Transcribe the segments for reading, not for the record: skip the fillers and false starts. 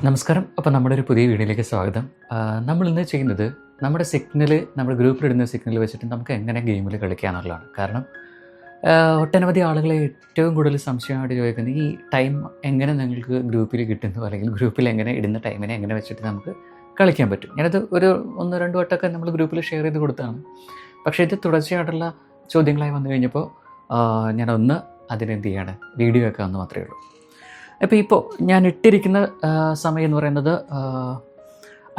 നമസ്കാരം. അപ്പോൾ നമ്മുടെ ഒരു പുതിയ വീഡിയോയിലേക്ക് സ്വാഗതം. നമ്മളിന്ന് ചെയ്യുന്നത് നമ്മുടെ സിഗ്നൽ, നമ്മുടെ ഗ്രൂപ്പിലിടുന്ന സിഗ്നൽ വെച്ചിട്ട് നമുക്ക് എങ്ങനെ ഗെയിമിൽ കളിക്കുക എന്നുള്ളതാണ്. കാരണം ഒട്ടനവധി ആളുകളെ ഏറ്റവും കൂടുതൽ സംശയമായിട്ട് ചോദിക്കുന്നത് ഈ ടൈം എങ്ങനെ നിങ്ങൾക്ക് ഗ്രൂപ്പിൽ കിട്ടുന്നു, അല്ലെങ്കിൽ ഗ്രൂപ്പിൽ എങ്ങനെ ഇടുന്ന ടൈമിനെ എങ്ങനെ വെച്ചിട്ട് നമുക്ക് കളിക്കാൻ പറ്റും. ഞാനത് ഒരു 1-2 വട്ടമൊക്കെ നമ്മൾ ഗ്രൂപ്പിൽ ഷെയർ ചെയ്ത് കൊടുത്താണ്. പക്ഷേ ഇത് തുടർച്ചയായിട്ടുള്ള ചോദ്യങ്ങളായി വന്നു കഴിഞ്ഞപ്പോൾ ഞാനൊന്ന് അതിനെന്ത് ചെയ്യാണ്, വീഡിയോ വെക്കാമെന്ന് മാത്രമേ ഉള്ളൂ. അപ്പോൾ ഇപ്പോൾ ഞാൻ ഇട്ടിരിക്കുന്ന സമയം എന്ന് പറയുന്നത്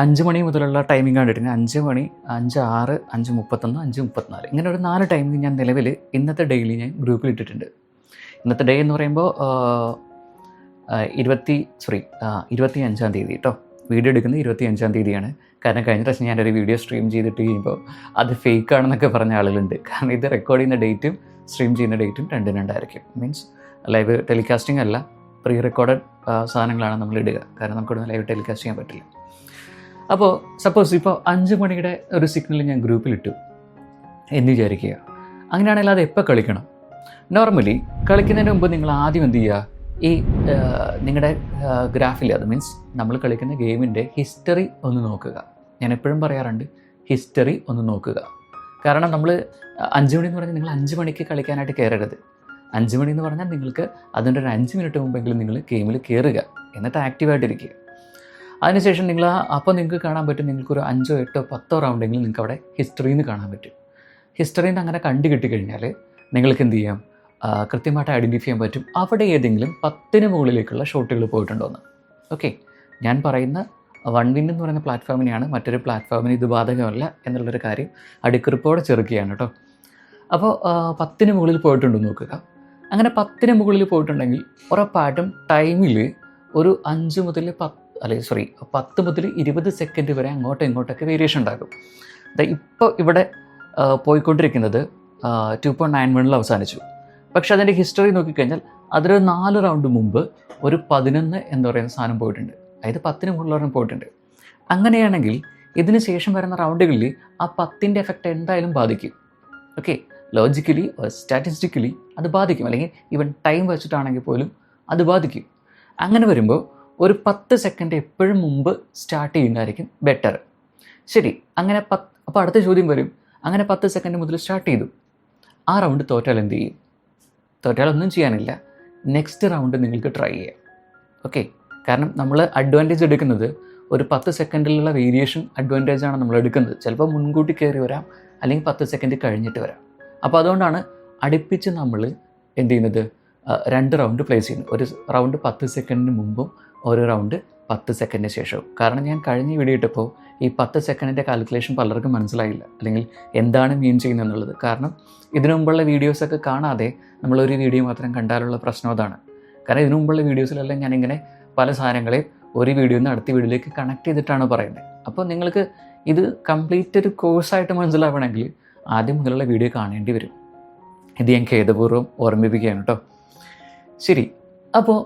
5 മണി മുതലുള്ള ടൈമിംഗാണ് ഇട്ടിരുന്നത്. 5 മണി, 5:06, 5:31, 5:34 ഇങ്ങനെ ഒരു 4 ടൈമിംഗ് ഞാൻ നിലവിൽ ഇന്നത്തെ ഡേയിൽ ഞാൻ ഗ്രൂപ്പിൽ ഇട്ടിട്ടുണ്ട്. ഇന്നത്തെ ഡേ എന്ന് പറയുമ്പോൾ 25-ാം തീയതി കേട്ടോ. വീഡിയോ എടുക്കുന്നത് 25-ാം തീയതിയാണ്. കാരണം കഴിഞ്ഞ പ്രാവശ്യം ഞാനൊരു വീഡിയോ സ്ട്രീം ചെയ്തിട്ട് കഴിയുമ്പോൾ അത് ഫേക്ക് ആണെന്നൊക്കെ പറഞ്ഞ ആളുകളുണ്ട്. കാരണം ഇത് റെക്കോർഡ് ചെയ്യുന്ന ഡേറ്റും സ്ട്രീം ചെയ്യുന്ന ഡേറ്റും രണ്ടായിരിക്കും. മീൻസ് ലൈവ് ടെലികാസ്റ്റിംഗ് അല്ല, പ്രീ റെക്കോർഡഡ് സാധനങ്ങളാണ് നമ്മൾ ഇടുക. കാരണം നമുക്കിവിടെ ലൈവ് ടെലികാസ്റ്റ് ചെയ്യാൻ പറ്റില്ല. അപ്പോൾ സപ്പോസ് ഇപ്പോൾ 5 മണിയുടെ ഒരു സിഗ്നൽ ഞാൻ ഗ്രൂപ്പിലിട്ടു എന്ന് വിചാരിക്കുക. അങ്ങനെയാണെങ്കിൽ അത് എപ്പോൾ കളിക്കണം? നോർമലി കളിക്കുന്നതിന് മുമ്പ് നിങ്ങൾ ആദ്യം എന്ത് ചെയ്യുക, ഈ നിങ്ങളുടെ ഗ്രാഫിൽ, അത് മീൻസ് നമ്മൾ കളിക്കുന്ന ഗെയിമിൻ്റെ ഹിസ്റ്ററി ഒന്ന് നോക്കുക. ഞാൻ എപ്പോഴും പറയാറുണ്ട്, ഹിസ്റ്ററി ഒന്ന് നോക്കുക. കാരണം നമ്മൾ 5 മണി എന്ന് പറഞ്ഞാൽ നിങ്ങൾ 5 മണിക്ക് കളിക്കാനായിട്ട് കയറരുത്. 5 മണി എന്ന് പറഞ്ഞാൽ നിങ്ങൾക്ക് അതിൻ്റെ ഒരു 5 മിനിറ്റ് മുമ്പെങ്കിലും നിങ്ങൾ ഗെയിമിൽ കയറുക, എന്നിട്ട് ആക്റ്റീവായിട്ടിരിക്കുക. അതിനുശേഷം നിങ്ങൾ അപ്പോൾ നിങ്ങൾക്ക് കാണാൻ പറ്റും, നിങ്ങൾക്കൊരു 5, 8, 10 റൗണ്ടെങ്കിലും നിങ്ങൾക്ക് അവിടെ ഹിസ്റ്ററിയിൽ നിന്ന് കാണാൻ പറ്റും. ഹിസ്റ്ററിയിൽ നിന്ന് അങ്ങനെ കണ്ടു കിട്ടിക്കഴിഞ്ഞാൽ നിങ്ങൾക്ക് എന്ത് ചെയ്യാം, കൃത്യമായിട്ട് ഐഡൻറ്റിഫൈ ചെയ്യാൻ പറ്റും അവിടെ ഏതെങ്കിലും 10-ന് മുകളിലേക്കുള്ള ഷോട്ടുകൾ പോയിട്ടുണ്ടോ എന്ന്. ഓക്കെ, ഞാൻ പറയുന്ന OneWin എന്ന് പറയുന്ന പ്ലാറ്റ്ഫോമിനെയാണ്, മറ്റൊരു പ്ലാറ്റ്ഫോമിന് ഇത് ബാധകമല്ല എന്നുള്ളൊരു കാര്യം അടിക്കുറിപ്പോടെ ചെറുക്കുകയാണ് കേട്ടോ. അപ്പോൾ 10-ന് മുകളിൽ പോയിട്ടുണ്ടോ നോക്കുക. അങ്ങനെ 10-ന് മുകളിൽ പോയിട്ടുണ്ടെങ്കിൽ ഉറപ്പായിട്ടും ടൈമിൽ ഒരു 5 മുതൽ 10 മുതൽ 20 സെക്കൻഡ് വരെ അങ്ങോട്ടും ഇങ്ങോട്ടൊക്കെ വേരിയേഷൻ ഉണ്ടാകും. ഇപ്പോൾ ഇവിടെ പോയിക്കൊണ്ടിരിക്കുന്നത് 2.91 അവസാനിച്ചു. പക്ഷെ അതിൻ്റെ ഹിസ്റ്ററി നോക്കിക്കഴിഞ്ഞാൽ അതിൽ 4 റൗണ്ട് മുമ്പ് ഒരു 11 എന്ന് പറയുന്ന സാധനം പോയിട്ടുണ്ട്. അതായത് 10-ന് മുകളിൽ പോയിട്ടുണ്ട്. അങ്ങനെയാണെങ്കിൽ ഇതിന് ശേഷം വരുന്ന റൗണ്ടുകളിൽ ആ 10-ൻ്റെ എഫക്റ്റ് എന്തായാലും ബാധിക്കും. ഓക്കെ, ലോജിക്കലി സ്റ്റാറ്റിസ്റ്റിക്കലി അത് ബാധിക്കും, അല്ലെങ്കിൽ ഈവൻ ടൈം വെച്ചിട്ടാണെങ്കിൽ പോലും അത് ബാധിക്കും. അങ്ങനെ വരുമ്പോൾ ഒരു 10 സെക്കൻഡ് എപ്പോഴും മുമ്പ് സ്റ്റാർട്ട് ചെയ്യുന്നതായിരിക്കും ബെറ്റർ. ശരി, അങ്ങനെ അപ്പോൾ അടുത്ത ചോദ്യം വരും, അങ്ങനെ 10 സെക്കൻഡ് മുതൽ സ്റ്റാർട്ട് ചെയ്തു, ആ റൗണ്ട് തോറ്റാൽ എന്ത് ചെയ്യും? തോറ്റാൽ ഒന്നും ചെയ്യാനില്ല, നെക്സ്റ്റ് റൗണ്ട് നിങ്ങൾക്ക് ട്രൈ ചെയ്യാം. ഓക്കെ, കാരണം നമ്മൾ അഡ്വാൻറ്റേജ് എടുക്കുന്നത് ഒരു 10 സെക്കൻഡിലുള്ള വേരിയേഷൻ അഡ്വാൻറ്റേജാണ് നമ്മൾ എടുക്കുന്നത്. ചിലപ്പോൾ മുൻകൂട്ടി കയറി വരാം, അല്ലെങ്കിൽ 10 സെക്കൻഡ് കഴിഞ്ഞിട്ട് വരാം. അപ്പോൾ അതുകൊണ്ടാണ് അടുപ്പിച്ച് നമ്മൾ എന്ത് ചെയ്യുന്നത്, 2 റൗണ്ട് പ്ലേസ് ചെയ്യുന്നത്. ഒരു റൗണ്ട് 10 സെക്കൻഡിന് മുമ്പും ഒരു റൗണ്ട് 10 സെക്കൻഡിന് ശേഷവും. കാരണം ഞാൻ കഴിഞ്ഞ വീഡിയോ ഇട്ടപ്പോൾ ഈ 10 സെക്കൻഡിൻ്റെ കാൽക്കുലേഷൻ പലർക്കും മനസ്സിലായില്ല, അല്ലെങ്കിൽ എന്താണ് മീൻ ചെയ്യുന്നത് എന്നുള്ളത്. കാരണം ഇതിനു മുമ്പുള്ള വീഡിയോസൊക്കെ കാണാതെ നമ്മളൊരു വീഡിയോ മാത്രം കണ്ടാലുള്ള പ്രശ്നം അതാണ്. കാരണം ഇതിനു മുമ്പുള്ള വീഡിയോസിലെല്ലാം ഞാനിങ്ങനെ പല സാധനങ്ങളെയും ഒരു വീഡിയോയിൽ നിന്ന് അടുത്ത വീഡിയോയിലേക്ക് കണക്ട് ചെയ്തിട്ടാണ് പറയുന്നത്. അപ്പോൾ നിങ്ങൾക്ക് ഇത് കംപ്ലീറ്റ് ഒരു കോഴ്സായിട്ട് മനസ്സിലാവണമെങ്കിൽ ആദ്യം മുതലുള്ള വീഡിയോ കാണേണ്ടി വരും. ഇത് ഞാൻ ഖേദപൂർവ്വം ഓർമ്മിപ്പിക്കുകയാണ് കേട്ടോ. ശരി, അപ്പോൾ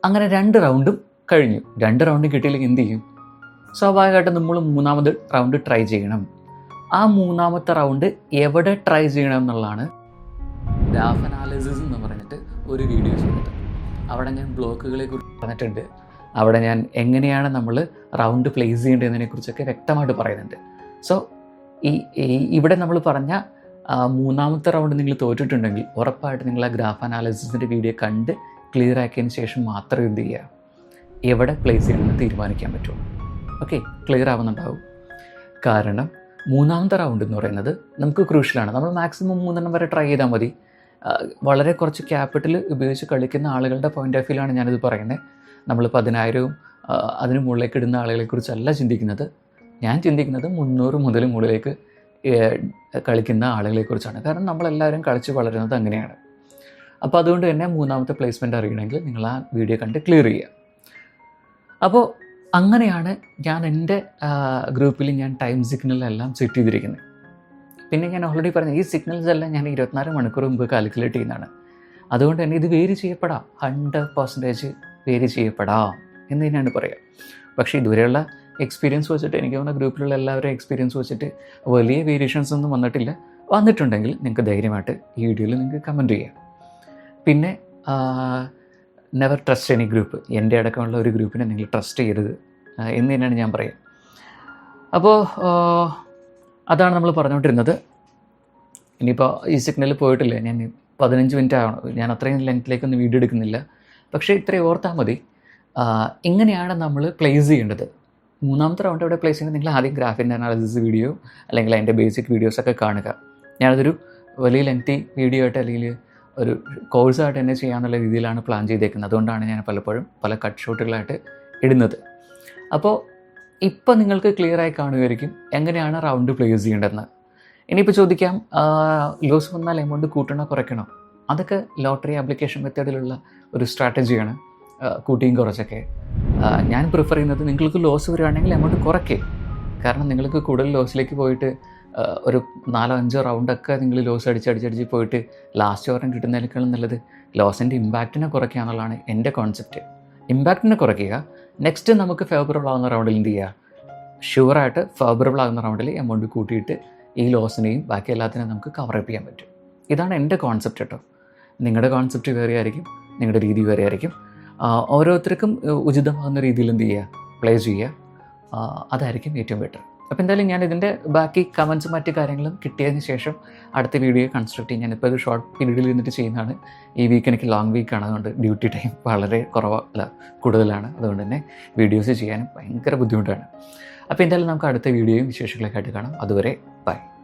അങ്ങനെ 2 റൗണ്ടും കഴിഞ്ഞു. 2 റൗണ്ട് കിട്ടിയില്ലെങ്കിൽ എന്ത് ചെയ്യും? സ്വാഭാവികമായിട്ടും നമ്മൾ 3ാമത് റൗണ്ട് ട്രൈ ചെയ്യണം. ആ 3ാമത്തെ റൗണ്ട് എവിടെ ട്രൈ ചെയ്യണം എന്നുള്ളതാണ് ഗ്രാഫ് അനാലിസിസ് എന്ന് പറഞ്ഞിട്ട് ഒരു വീഡിയോ ചെയ്തിട്ട് അവിടെ ഞാൻ ബ്ലോക്കുകളെ കുറിച്ച് പറഞ്ഞിട്ടുണ്ട്. അവിടെ ഞാൻ എങ്ങനെയാണ് നമ്മൾ റൗണ്ട് പ്ലേസ് ചെയ്യേണ്ടതിനെക്കുറിച്ചൊക്കെ വ്യക്തമായിട്ട് പറയുന്നുണ്ട്. സോ ഇവിടെ നമ്മൾ പറഞ്ഞ 3ാമത്തെ റൗണ്ട് നിങ്ങൾ തോറ്റിട്ടുണ്ടെങ്കിൽ ഉറപ്പായിട്ട് നിങ്ങൾ ആ ഗ്രാഫ് അനാലിസിസിൻ്റെ വീഡിയോ കണ്ട് ക്ലിയർ ആക്കിയതിന് ശേഷം മാത്രം എന്ത് ചെയ്യുക, എവിടെ പ്ലേസ് ചെയ്യണമെന്ന് തീരുമാനിക്കാൻ പറ്റുള്ളൂ. ഓക്കെ, ക്ലിയർ ആവുന്നുണ്ടാവും. കാരണം 3ാമത്തെ റൗണ്ട് എന്ന് പറയുന്നത് നമുക്ക് ക്രൂഷ്യലാണ്. നമ്മൾ മാക്സിമം 3 വരെ ട്രൈ ചെയ്താൽ മതി. വളരെ കുറച്ച് ക്യാപിറ്റൽ ഉപയോഗിച്ച് കളിക്കുന്ന ആളുകളുടെ പോയിൻ്റ് ഓഫ് വ്യൂവിലാണ് ഞാനിത് പറയുന്നത്. നമ്മൾ 10,000-ഉം അതിന് മുകളിലേക്ക് ഇടുന്ന ആളുകളെക്കുറിച്ചല്ല ചിന്തിക്കുന്നത്. ഞാൻ ചിന്തിക്കുന്നത് 300 മുതൽ മുകളിലേക്ക് കളിക്കുന്ന ആളുകളെക്കുറിച്ചാണ്. കാരണം നമ്മളെല്ലാവരും കളിച്ച് വളരുന്നത് അങ്ങനെയാണ്. അപ്പോൾ അതുകൊണ്ട് തന്നെ 3ാമത്തെ പ്ലേസ്മെൻറ്റ് അറിയണമെങ്കിൽ നിങ്ങൾ ആ വീഡിയോ കണ്ട് ക്ലിയർ ചെയ്യുക. അപ്പോൾ അങ്ങനെയാണ് ഞാൻ എൻ്റെ ഗ്രൂപ്പിൽ ഞാൻ ടൈം സിഗ്നലെല്ലാം സെറ്റ് ചെയ്തിരിക്കുന്നത്. പിന്നെ ഞാൻ ഓൾറെഡി പറഞ്ഞു, ഈ സിഗ്നൽസ് എല്ലാം ഞാൻ 24 മണിക്കൂർ മുമ്പ് കാൽക്കുലേറ്റ് ചെയ്യുന്നതാണ്. അതുകൊണ്ട് തന്നെ ഇത് വേരി ചെയ്യപ്പെടാം, 100% വേരി ചെയ്യപ്പെടാം എന്ന് തന്നെയാണ് പറയുക. പക്ഷേ ഇതുവരെയുള്ള എക്സ്പീരിയൻസ് വെച്ചിട്ട് എനിക്ക് തോന്നുന്ന ഗ്രൂപ്പിലുള്ള എല്ലാവരും എക്സ്പീരിയൻസ് വെച്ചിട്ട് വലിയ വേരിയേഷൻസ് ഒന്നും വന്നിട്ടില്ല. വന്നിട്ടുണ്ടെങ്കിൽ നിങ്ങൾക്ക് ധൈര്യമായിട്ട് ഈ വീഡിയോയിൽ നിങ്ങൾക്ക് കമൻറ്റ് ചെയ്യാം. പിന്നെ നെവർ ട്രസ്റ്റ് എനി ഗ്രൂപ്പ്. എൻ്റെ അടക്കമുള്ള ഒരു ഗ്രൂപ്പിനെ നിങ്ങൾ ട്രസ്റ്റ് ചെയ്യരുത് എന്ന് തന്നെയാണ് ഞാൻ പറയുക. അപ്പോൾ അതാണ് നമ്മൾ പറഞ്ഞുകൊണ്ടിരുന്നത്. ഇനിയിപ്പോൾ ഈ സിഗ്നൽ പോയിട്ടില്ല, ഞാൻ 15 മിനിറ്റ് ആവണം, ഞാൻ അത്രയും ലെങ്ത്തിലേക്കൊന്നും വീഡിയോ എടുക്കുന്നില്ല. പക്ഷേ ഇത്രയും ഓർത്താൽ മതി, ഇങ്ങനെയാണ് നമ്മൾ പ്ലേസ് ചെയ്യേണ്ടത്. മൂന്നാമത്തെ റൗണ്ട് എവിടെ പ്ലേസ് ചെയ്യുന്നത്, നിങ്ങൾ ആദ്യം ഗ്രാഫിൻ്റെ അനാലിസിസ് വീഡിയോ അല്ലെങ്കിൽ അതിൻ്റെ ബേസിക് വീഡിയോസൊക്കെ കാണുക. ഞാനതൊരു വലിയ ലെങ്തി വീഡിയോ ആയിട്ട് അല്ലെങ്കിൽ ഒരു കോഴ്സായിട്ട് തന്നെ ചെയ്യാനുള്ള രീതിയിലാണ് പ്ലാൻ ചെയ്തേക്കുന്നത്. അതുകൊണ്ടാണ് ഞാൻ പലപ്പോഴും പല കട്ട് ഷോട്ടുകളായിട്ട് ഇടുന്നത്. അപ്പോൾ ഇപ്പോൾ നിങ്ങൾക്ക് ക്ലിയറായി കാണുമായിരിക്കും എങ്ങനെയാണ് റൗണ്ട് പ്ലേസ് ചെയ്യേണ്ടതെന്ന്. ഇനിയിപ്പോൾ ചോദിക്കാം, ലോസ് വന്നാൽ എമൗണ്ട് കൂട്ടണോ കുറയ്ക്കണോ? അതൊക്കെ ലോട്ടറി ആപ്ലിക്കേഷൻ മെത്തേഡിലുള്ള ഒരു സ്ട്രാറ്റജിയാണ്, കൂട്ടിയും കുറച്ചൊക്കെ. ഞാൻ പ്രിഫർ ചെയ്യുന്നത് നിങ്ങൾക്ക് ലോസ് വരികയാണെങ്കിൽ എമൗണ്ട് കുറയ്ക്കേ. കാരണം നിങ്ങൾക്ക് കൂടുതൽ ലോസിലേക്ക് പോയിട്ട് ഒരു 4-5 റൗണ്ടൊക്കെ നിങ്ങൾ ലോസ് അടിച്ചടിച്ച് പോയിട്ട് ലാസ്റ്റ് ഓവറിന് കിട്ടുന്നതിനേക്കാളും നല്ലത് ലോസിൻ്റെ ഇമ്പാക്റ്റിനെ കുറയ്ക്കുക എന്നുള്ളതാണ് എൻ്റെ കോൺസെപ്റ്റ്. ഇമ്പാക്റ്റിനെ കുറയ്ക്കുക, നെക്സ്റ്റ് നമുക്ക് ഫേവറബിൾ ആകുന്ന റൗണ്ടിൽ എന്ത് ചെയ്യുക, ഷുവറായിട്ട് ഫേവറബിൾ ആകുന്ന റൗണ്ടിൽ എമൗണ്ട് കൂട്ടിയിട്ട് ഈ ലോസിനെയും ബാക്കി എല്ലാത്തിനെയും നമുക്ക് കവറപ്പ് ചെയ്യാൻ പറ്റും. ഇതാണ് എൻ്റെ കോൺസെപ്റ്റ് കേട്ടോ. നിങ്ങളുടെ കോൺസെപ്റ്റ് വേറെ ആയിരിക്കും, നിങ്ങളുടെ രീതി വേറെ ആയിരിക്കും. ഓരോരുത്തർക്കും ഉചിതമാകുന്ന രീതിയിൽ എന്ത് ചെയ്യുക, പ്ലേ ചെയ്യുക, അതായിരിക്കും ഏറ്റവും ബെറ്റർ. അപ്പോൾ എന്തായാലും ഞാൻ ഇതിൻ്റെ ബാക്കി കമൻസും മറ്റു കാര്യങ്ങളും കിട്ടിയതിന് ശേഷം അടുത്ത വീഡിയോ കൺസ്ട്രക്ട് ചെയ്യും. ഞാനിപ്പോൾ ഒരു ഷോർട്ട് പീരീഡിൽ ഇരുന്നിട്ട് ചെയ്യുന്നതാണ്. ഈ വീക്ക് എനിക്ക് ലോങ് വീക്കാണ്, അതുകൊണ്ട് ഡ്യൂട്ടി ടൈം വളരെ കൂടുതലാണ്. അതുകൊണ്ട് തന്നെ വീഡിയോസ് ചെയ്യാനും ഭയങ്കര ബുദ്ധിമുട്ടാണ്. അപ്പോൾ എന്തായാലും നമുക്ക് അടുത്ത വീഡിയോയും വിശേഷങ്ങളൊക്കെ ആയിട്ട് കാണാം. അതുവരെ ബൈ.